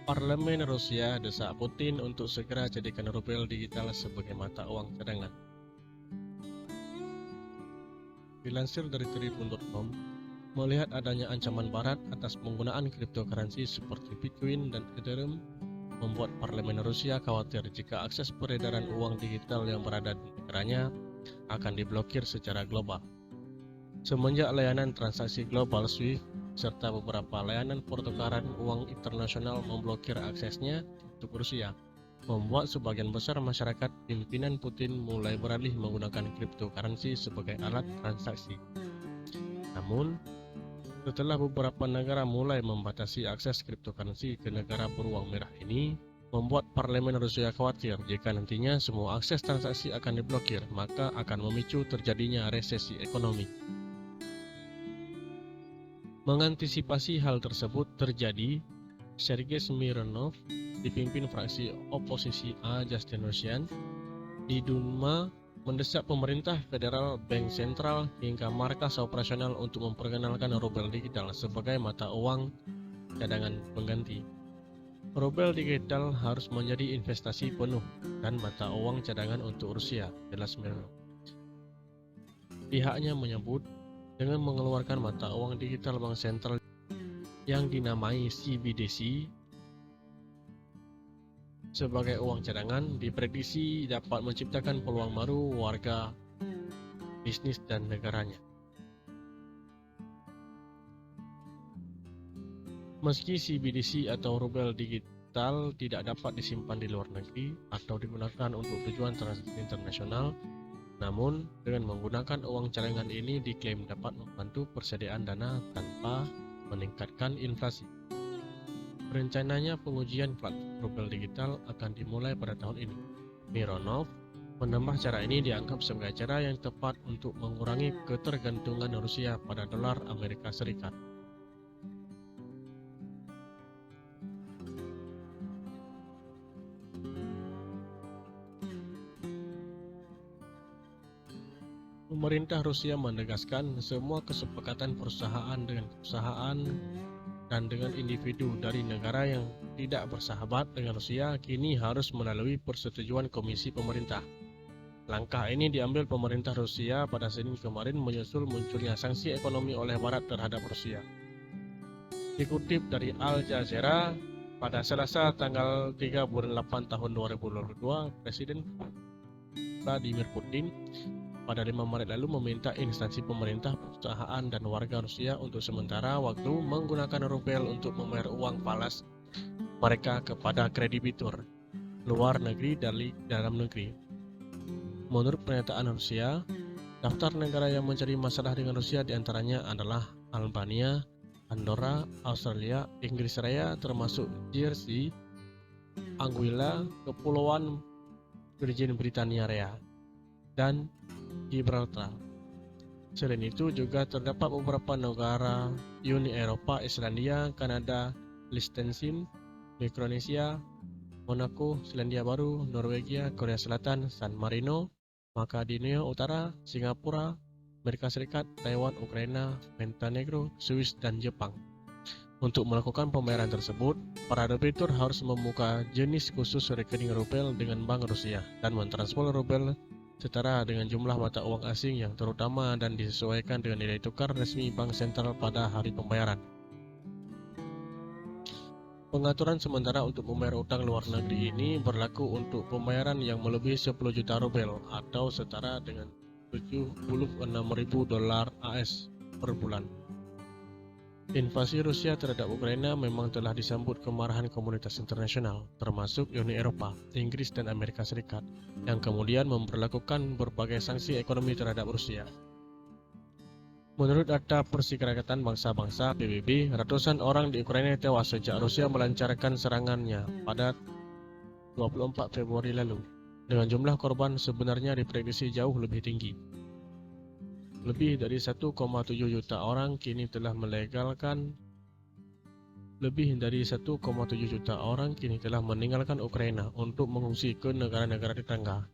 Parlemen Rusia desak Putin untuk segera jadikan rubel digital sebagai mata uang cadangan. Dilansir dari Tribun.com, melihat adanya ancaman barat atas penggunaan cryptocurrency seperti Bitcoin dan Ethereum, membuat Parlemen Rusia khawatir jika akses peredaran uang digital yang berada di negaranya akan diblokir secara global. Semenjak layanan transaksi global SWIFT serta beberapa layanan pertukaran uang internasional memblokir aksesnya untuk Rusia, membuat sebagian besar masyarakat pimpinan Putin mulai beralih menggunakan cryptocurrency sebagai alat transaksi. Namun, setelah beberapa negara mulai membatasi akses cryptocurrency ke negara beruang merah ini, membuat Parlemen Rusia khawatir jika nantinya semua akses transaksi akan diblokir, maka akan memicu terjadinya resesi ekonomi. Mengantisipasi hal tersebut terjadi, Sergei Smirnov, dipimpin fraksi oposisi A Justin Russian, di Duma mendesak pemerintah federal, bank sentral, hingga markas operasional untuk memperkenalkan rubel digital sebagai mata uang cadangan pengganti. Rubel digital harus menjadi investasi penuh dan mata uang cadangan untuk Rusia, jelas Smirnov. Pihaknya menyebut, dengan mengeluarkan mata uang digital bank sentral yang dinamai CBDC sebagai uang cadangan, diprediksi dapat menciptakan peluang baru warga, bisnis, dan negaranya. Meski CBDC atau rubel digital tidak dapat disimpan di luar negeri atau digunakan untuk tujuan transaksi internasional, namun dengan menggunakan uang cadangan ini diklaim dapat membantu persediaan dana tanpa meningkatkan inflasi. Rencananya pengujian platform rubel digital akan dimulai pada tahun ini. Mironov menambah cara ini dianggap sebagai cara yang tepat untuk mengurangi ketergantungan Rusia pada dolar Amerika Serikat. Pemerintah Rusia menegaskan semua kesepakatan perusahaan dengan perusahaan dan dengan individu dari negara yang tidak bersahabat dengan Rusia kini harus melalui persetujuan Komisi Pemerintah. Langkah ini diambil pemerintah Rusia pada Senin kemarin menyusul munculnya sanksi ekonomi oleh Barat terhadap Rusia. Dikutip dari Al Jazeera, pada Selasa tanggal 3 bulan 8 tahun 2022, Presiden Vladimir Putin pada 5 Maret lalu meminta instansi pemerintah, perusahaan, dan warga Rusia untuk sementara waktu menggunakan rubel untuk membayar uang falas mereka kepada kreditur luar negeri dari dalam negeri. Menurut pernyataan Rusia, daftar negara yang mencari masalah dengan Rusia diantaranya adalah Albania, Andorra, Australia, Inggris Raya termasuk Jersey, Anguilla, Kepulauan Virgin Britania Raya, dan Gibraltar. Selain itu juga terdapat beberapa negara Uni Eropa, Islandia, Kanada, Liechtenstein, Mikronesia, Monaco, Selandia Baru, Norwegia, Korea Selatan, San Marino, Makedonia Utara, Singapura, Amerika Serikat, Taiwan, Ukraina, Montenegro, Swiss, dan Jepang. Untuk melakukan pembayaran tersebut, para debitur harus membuka jenis khusus rekening rubel dengan Bank Rusia dan mentransfer rubel setara dengan jumlah mata uang asing yang terutama dan disesuaikan dengan nilai tukar resmi bank sentral pada hari pembayaran. Pengaturan sementara untuk membayar utang luar negeri ini berlaku untuk pembayaran yang melebihi 10 juta rubel atau setara dengan 76.000 dolar AS per bulan. Invasi Rusia terhadap Ukraina memang telah disambut kemarahan komunitas internasional, termasuk Uni Eropa, Inggris, dan Amerika Serikat, yang kemudian memberlakukan berbagai sanksi ekonomi terhadap Rusia. Menurut data Perserikatan Bangsa-Bangsa PBB, ratusan orang di Ukraina tewas sejak Rusia melancarkan serangannya pada 24 Februari lalu, dengan jumlah korban sebenarnya diprediksi jauh lebih tinggi. Lebih dari 1,7 juta orang kini telah meninggalkan Ukraina untuk mengungsi ke negara-negara tetangga.